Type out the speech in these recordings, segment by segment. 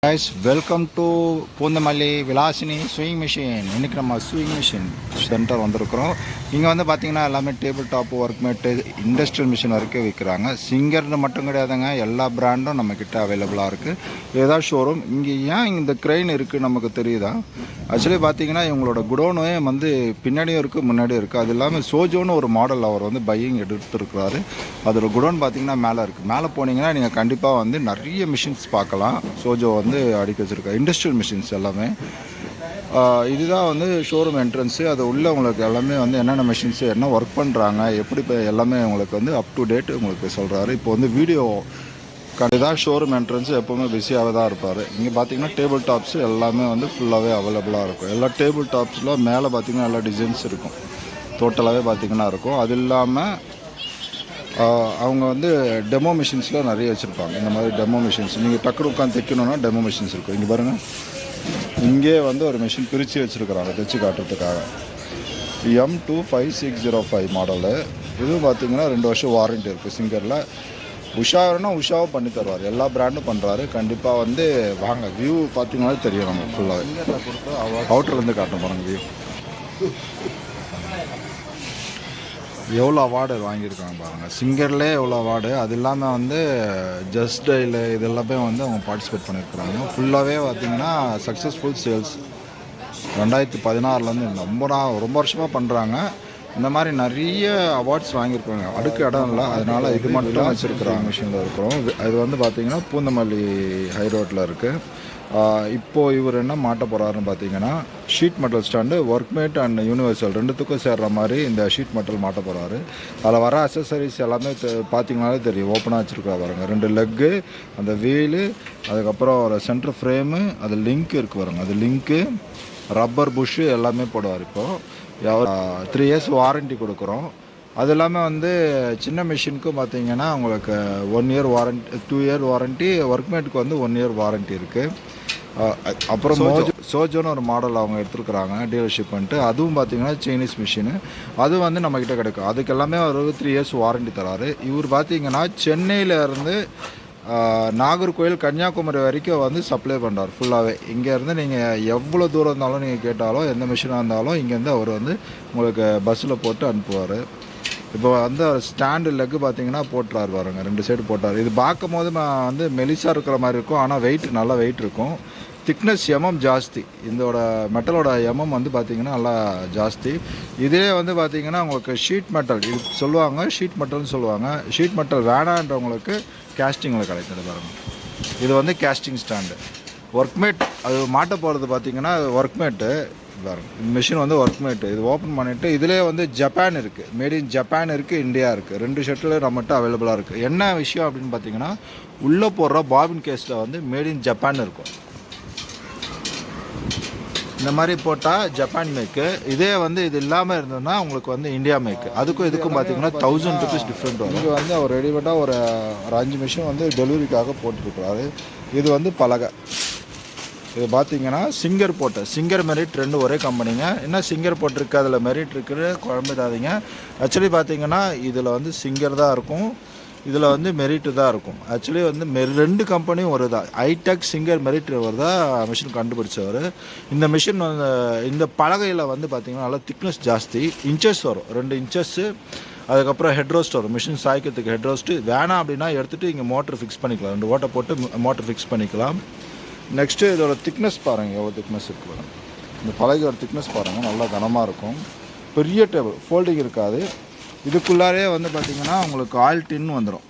Guys welcome to Poonamallee Vilasini swing machine. இன்றைக்கி நம்ம swing machine centre வந்திருக்கிறோம். இங்கே வந்து பார்த்திங்கன்னா எல்லாமே டேபிள் டாப்பு, ஒர்க் மேட்டு, இண்டஸ்ட்ரியல் மிஷின் வரைக்கும் விற்கிறாங்க. சிங்கர்னு மட்டும் கிடையாதுங்க, எல்லா பிராண்டும் நம்மக்கிட்ட அவைலபிளாக இருக்குது. ஏதாவது ஷோரூம் இங்கே ஏன் இந்த க்ரெயின் இருக்குது நமக்கு தெரியுதா? ஆக்சுவலி பார்த்திங்கன்னா இவங்களோட குடோனே வந்து பின்னாடியும் இருக்குது, முன்னாடியும் இருக்குது. அது இல்லாமல் சோஜோன்னு ஒரு மாடல் அவர் வந்து பையிங் எடுத்துருக்கிறாரு. அதோட குடோன் பார்த்திங்கன்னா மேலே இருக்குது. மேலே போனீங்கன்னா நீங்கள் கண்டிப்பாக வந்து நிறைய மிஷின்ஸ் பார்க்கலாம். சோஜோ வந்து அடிக்க வச்சுருக்கா இண்டஸ்ட்ரியல் மிஷின்ஸ் எல்லாமே. இதுதான் வந்து ஷோரூம் என்ட்ரன்ஸு. அது உள்ளே உங்களுக்கு எல்லாமே வந்து என்னென்ன மிஷின்ஸு, என்ன ஒர்க் பண்ணுறாங்க, எப்படி இப்போ எல்லாமே உங்களுக்கு வந்து அப் டு டேட் உங்களுக்கு சொல்கிறாரு. இப்போ வந்து வீடியோ இதுதான் ஷோரூம் என்ட்ரன்ஸு. எப்போவுமே பிஸியாகவே தான் இருப்பார். இங்கே பார்த்தீங்கன்னா டேபிள் டாப்ஸு எல்லாமே வந்து ஃபுல்லாகவே அவைலபிளாக இருக்கும். எல்லா டேபிள் டாப்ஸில் மேலே பார்த்திங்கன்னா எல்லா டிசைன்ஸ் இருக்கும், டோட்டலாகவே பார்த்திங்கன்னா இருக்கும். அது இல்லாமல் அவங்க வந்து டெமோ மிஷின்ஸில் நிறைய வச்சுருப்பாங்க. இந்த மாதிரி டெமோ மிஷின்ஸ் நீங்கள் டக்குனு உட்காந்து தைக்கணுன்னா டெமோ மிஷின்ஸ் இருக்கும். இங்கே பாருங்கள், இங்கே வந்து ஒரு மிஷின் பிரித்து வச்சுருக்குறாங்க தைச்சி காட்டுறதுக்காக. M25605 model. இதுவும் பார்த்திங்கன்னா 2 வருஷம் வாரண்ட்டி இருக்குது. சிங்கரில் உஷா வேணுன்னா உஷாவும் பண்ணி தருவார். எல்லா பிராண்டும் பண்ணுறாரு. கண்டிப்பாக வந்து வாங்க, வியூ பார்த்திங்கனாலே தெரியும் நம்ம ஃபுல்லாகவே. சிங்கரில் கொடுத்து அவுட்டர்லேருந்து காட்டணும் பாருங்கள் வியூ. எவ்வளோ அவார்டு வாங்கியிருக்காங்க பாருங்கள். சிங்கர்லேயே எவ்வளோ அவார்டு. அது இல்லாமல் வந்து ஜஸ்ட் டைல் இது எல்லாமே வந்து அவங்க பார்ட்டிசிபேட் பண்ணியிருக்கிறாங்க. ஃபுல்லாகவே பார்த்திங்கன்னா சக்ஸஸ்ஃபுல் சேல்ஸ். 2016 ரொம்ப வருஷமாக பண்ணுறாங்க. இந்த மாதிரி நிறைய அவார்ட்ஸ் வாங்கியிருக்காங்க. அடுக்கு இடம் இல்லை, அதனால் இது மட்டும் வச்சுருக்குறாங்க மிஷினில் இருக்கிறோம். இது வந்து பார்த்திங்கன்னா பூந்தமல்லி ஹை ரோட்டில் இருக்குது. இப்போது இவர் என்ன மாட்ட போகிறாருன்னு பார்த்தீங்கன்னா sheet metal stand, workmate and universal ரெண்டுத்துக்கும் சேர்ற மாதிரி இந்த ஷீட் மெட்டல் மாட்ட போகிறாரு. அதில் வர அக்சசரிஸ் எல்லாமே பார்த்தீங்கனாலே தெரியும். ஓப்பனாக வச்சுருக்கா பாருங்க. 2 லெக்கு, அந்த வீலு, அதுக்கப்புறம் ஒரு சென்டர் ஃப்ரேமு, அது லிங்க் இருக்குது பாருங்க. அது லிங்க்கு, ரப்பர் புஷ்ஷு எல்லாமே போடுவார். இப்போது 3 இயர்ஸ் வாரண்ட்டி கொடுக்குறோம். அது இல்லாமல் வந்து சின்ன மிஷினுக்கும் பார்த்தீங்கன்னா உங்களுக்கு 1 இயர் வாரண்ட்டி, 2 இயர் வாரண்ட்டி, ஒர்க்மேட்டுக்கு வந்து 1 இயர் வாரண்ட்டி இருக்குது. அப்புறம் சோஜோன்னு ஒரு மாடல் அவங்க எடுத்துருக்குறாங்க டீலர்ஷிப் பண்ணிட்டு. அதுவும் பார்த்திங்கன்னா சைனீஸ் மிஷினு. அதுவும் வந்து நம்மக்கிட்ட கிடைக்கும். அதுக்கு எல்லாமே ஒரு 3 இயர்ஸ் வாரண்ட்டி தராரு. இவர் பார்த்திங்கன்னா சென்னையிலேருந்து நாகர்கோவில், கன்னியாகுமரி வரைக்கும் வந்து சப்ளை பண்ணுறார் ஃபுல்லாகவே. இங்கேருந்து நீங்கள் எவ்வளோ தூரம் இருந்தாலும் நீங்கள் கேட்டாலும், எந்த மிஷினாக இருந்தாலும் இங்கேருந்து அவர் வந்து உங்களுக்கு பஸ்ஸில் போட்டு அனுப்புவார். இப்போ வந்து ஸ்டாண்டு லெக்கு பார்த்தீங்கன்னா போட்டுறாரு பாருங்க. 2 சைடு போட்டார். இது பார்க்கும் போது வந்து மெலிசாக இருக்கிற மாதிரி இருக்கும், ஆனால் வெயிட் நல்லா வெயிட் இருக்கும். திக்னஸ் ஜாஸ்தி. இதோட மெட்டலோட வந்து பார்த்திங்கன்னா நல்லா ஜாஸ்தி. இதே வந்து பார்த்திங்கன்னா உங்களுக்கு ஷீட் மெட்டல் இது சொல்லுவாங்க, ஷீட் மெட்டல்னு சொல்லுவாங்க. ஷீட் மெட்டல் வேணான்றவங்களுக்கு கேஸ்டிங்கில் கிடைக்கிறது பாருங்கள். இது வந்து கேஸ்டிங் ஸ்டாண்டு. ஒர்க்மேட் அது மாட்ட போகிறது பார்த்திங்கன்னா ஒர்க்மேட்டு பாருங்கள். இந்த மிஷின் வந்து ஒர்க்மேட்டு. இது ஓப்பன் பண்ணிவிட்டு இதிலே வந்து ஜப்பான் இருக்குது, மேட் இன் ஜப்பான் இருக்குது, இந்தியா இருக்குது. 2 ஷர்ட்டில் நம்மகிட்ட அவைலபிளாக இருக்குது. என்ன விஷயம் அப்படின்னு பார்த்தீங்கன்னா உள்ளே போடுற பாபின் கேஸில் வந்து மேட் இன் ஜப்பான் இருக்கும். இந்த மாதிரி போட்டால் ஜப்பான் மேக்கு. இதே வந்து இது இல்லாமல் இருந்ததுன்னா உங்களுக்கு வந்து இந்தியா மேக்கு. அதுக்கும் இதுக்கும் பார்த்தீங்கன்னா 1000 rupees டிஃப்ரெண்ட் வரும். இங்கே வந்து அவர் ரெடிமேடாக ஒரு 5 மிஷின் வந்து டெலிவரிக்காக போட்டுருக்குறாரு. இது வந்து பலகை. இது பார்த்தீங்கன்னா சிங்கர் மெரிட் 2 ஒரே கம்பெனிங்க. என்ன சிங்கர் போட்டிருக்கு, அதில் மெரிட் இருக்குது, குழம்பிடாதீங்க. ஆக்சுவலி பார்த்தீங்கன்னா இதில் வந்து சிங்கர் தான் இருக்கும், இதில் வந்து மெரிட்டு தான் இருக்கும். ஆக்சுவலி வந்து 2 கம்பெனியும் ஒரு தான். ஐடெக் சிங்கர் மெரிட் ஒரு தான் மிஷின் கண்டுபிடிச்சவர். இந்த மிஷின் வந்து இந்த பலகையில் வந்து பார்த்திங்கன்னா நல்லா திக்னஸ் ஜாஸ்தி, இன்ச்சஸ் வரும், 2 இன்ச்சஸ்ஸு. அதுக்கப்புறம் ஹெட் ரோஸ்ட் வரும். மிஷின் சாய்க்கிறதுக்கு ஹெட் ரோஸ்ட்டு வேணாம் அப்படின்னா எடுத்துகிட்டு இங்கே மோட்டர் ஃபிக்ஸ் பண்ணிக்கலாம். 2 ஓட்டை போட்டு மோட்டர் ஃபிக்ஸ் பண்ணிக்கலாம். நெக்ஸ்ட்டு இதோட திக்னஸ் பாருங்கள், எவ்வளோ திக்னஸ் இருக்குது பாருங்கள். இந்த பலகையோட திக்னஸ் பாருங்கள், நல்லா கனமாக இருக்கும். பெரிய டேபிள், ஃபோல்டிங் இருக்காது. இதுக்குள்ளாரே வந்து பார்த்திங்கன்னா உங்களுக்கு ஆயில் டின்னு வந்துடும்.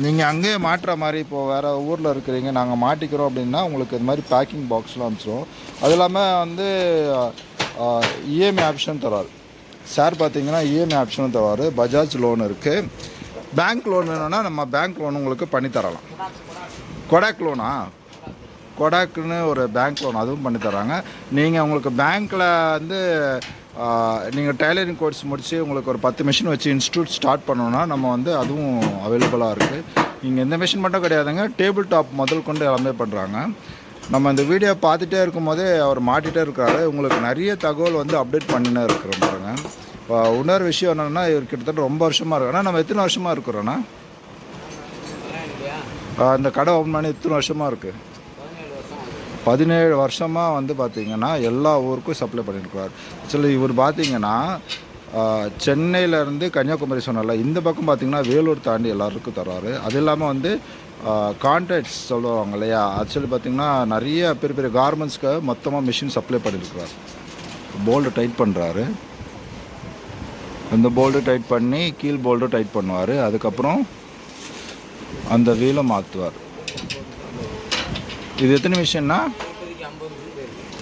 நீங்கள் அங்கேயே மாட்டுற மாதிரி, இப்போது வேறு ஊரில் இருக்கிறீங்க, நாங்கள் மாட்டிக்கிறோம் அப்படின்னா உங்களுக்கு இது மாதிரி பேக்கிங் பாக்ஸ்லாம் அனுப்பிச்சிடும். அது இல்லாமல் வந்து இஎம்ஐ ஆப்ஷன் தருவார் சார். பார்த்திங்கன்னா இஎம்ஐ ஆப்ஷனும் தருவார். பஜாஜ் லோன் இருக்குது. பேங்க் லோன் வேணும்னா நம்ம பேங்க் லோன் உங்களுக்கு பண்ணித்தரலாம். கொடாக்குன்னு ஒரு பேங்க் லோன் அதுவும் பண்ணித்தராங்க. நீங்கள் உங்களுக்கு பேங்க்கில் வந்து நீங்கள் டைலரிங் கோர்ஸ் முடித்து உங்களுக்கு ஒரு 10 மிஷின் வச்சு இன்ஸ்டியூட் ஸ்டார்ட் பண்ணோன்னா நம்ம வந்து அதுவும் அவைலபிளாக இருக்குது. இங்கே எந்த மிஷின் மட்டும் கிடையாதுங்க, டேபிள் டாப் முதல் கொண்டு எல்லாமே பண்ணுறாங்க. நம்ம இந்த வீடியோ பார்த்துட்டே இருக்கும் போதே அவர் மாட்டிகிட்டே இருக்கிறாரு. உங்களுக்கு நிறைய தகவல் வந்து அப்டேட் பண்ணினே இருக்கிறோம் பாருங்க. இப்போ இன்னொரு விஷயம் என்னென்னா, இவர் கிட்டத்தட்ட ரொம்ப வருஷமாக இருக்கு. ஆனால் நம்ம எத்தனை வருஷமாக இருக்கிறோன்னா இந்த கடை ஓப்பன் பண்ணி எத்தனை வருஷமாக இருக்குது? 17 வருஷமாக வந்து பார்த்திங்கன்னா எல்லா ஊருக்கும் சப்ளை பண்ணியிருக்கிறார். ஆக்சுவலி இவர் பார்த்திங்கன்னா சென்னையிலேருந்து கன்னியாகுமரி சொன்னால இந்த பக்கம் பார்த்திங்கன்னா வேலூர் தாண்டி எல்லாருக்கும் தர்றாரு. அது இல்லாமல் வந்து கான்ட்ராக்ட்ஸ் சொல்லுவாங்க இல்லையா, ஆக்சுவலி பார்த்திங்கன்னா நிறைய பெரிய பெரிய கார்மெண்ட்ஸ்க்கு மொத்தமாக மிஷின் சப்ளை பண்ணியிருக்கிறார். போல்டு டைட் பண்ணுறாரு. இந்த போல்டு டைட் பண்ணி கீழ் போல்டு டைட் பண்ணுவார். அதுக்கப்புறம் அந்த வீலை மாற்றுவார். இது எத்தனை மிஷின்னா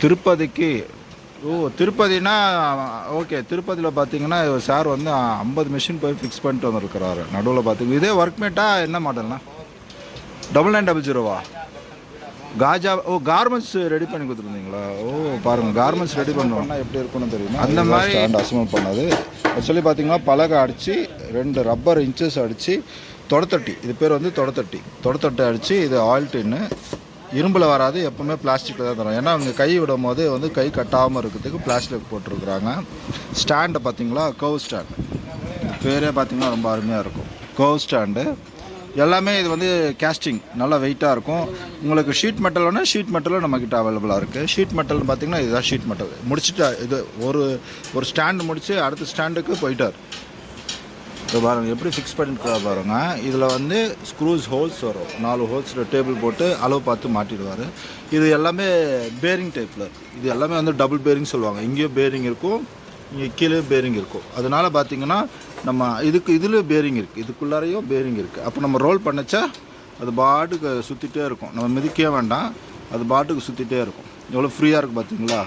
திருப்பதிக்கு? திருப்பதினா ஓகே. திருப்பதியில் பார்த்தீங்கன்னா சார் வந்து 50 மிஷின் போய் ஃபிக்ஸ் பண்ணிட்டு வந்துருக்கிறாரு. நடுவில் பார்த்தீங்கன்னா இதே ஒர்க்மேட்டா என்ன மாடல்னா 9900 காஜா. கார்மெண்ட்ஸ் ரெடி பண்ணி கொடுத்துருந்தீங்களா? பாருங்கள், கார்மெண்ட்ஸ் ரெடி பண்ணுவோம்னா எப்படி இருக்குன்னு தெரியுமா? அந்த மாதிரி அசம்பிள் பண்ணது. ஆக்சுவலி பார்த்தீங்கன்னா பலகை அடித்து 2 ரப்பர் இன்ச்சஸ் அடித்து தொடத்தட்டி, இது பேர் வந்து தொடத்தட்டை அடித்து இது ஆயில் டின்னு இரும்பில் வராது, எப்போவுமே பிளாஸ்டிக்கில் தான் தரும். ஏன்னா அவங்க கை விடும் போது வந்து கை கட்டாமல் இருக்கிறதுக்கு பிளாஸ்டிக் போட்டிருக்கிறாங்க. ஸ்டாண்டை பார்த்தீங்களா, கர்வ் ஸ்டாண்ட், பேரே பார்த்தீங்கன்னா ரொம்ப அருமையாக இருக்கும். கர்வ் ஸ்டாண்டு எல்லாமே இது வந்து கேஸ்டிங் நல்லா வெயிட்டாக இருக்கும். உங்களுக்கு ஷீட் மெட்டல் வேணால் ஷீட் மெட்டலும் நம்மக்கிட்ட அவைலபிளாக இருக்குது. ஷீட் மெட்டல்னு பார்த்தீங்கன்னா இதுதான் ஷீட் மெட்டல். முடிச்சுட்டு இது ஒரு ஸ்டாண்டு முடித்து அடுத்த ஸ்டாண்டுக்கு போயிட்டார். இப்போ பாருங்கள் எப்படி ஃபிக்ஸ் பண்ணிட்டு பாருங்கள். இதில் வந்து ஸ்க்ரூஸ் ஹோல்ஸ் வரும், 4 ஹோல்ஸ் டேபிள் போட்டு அளவு பார்த்து மாட்டிடுவார். இது எல்லாமே பேரிங் டைப்பில். இது எல்லாமே வந்து டபுள் பேரிங் சொல்லுவாங்க. இங்கேயும் பேரிங் இருக்கும், இங்கே கீழே பேரிங் இருக்கும். அதனால் பார்த்திங்கன்னா நம்ம இதில் பேரிங் இருக்குது, இதுக்குள்ளாரையும் பேரிங் இருக்குது. அப்போ நம்ம ரோல் பண்ணச்சா அது பாட்டுக்கு சுற்றிட்டே இருக்கும். நம்ம மிதிக்கவே வேண்டாம், அது பாட்டுக்கு சுற்றிட்டே இருக்கும். எவ்வளோ ஃப்ரீயாக இருக்குது பார்த்தீங்களா?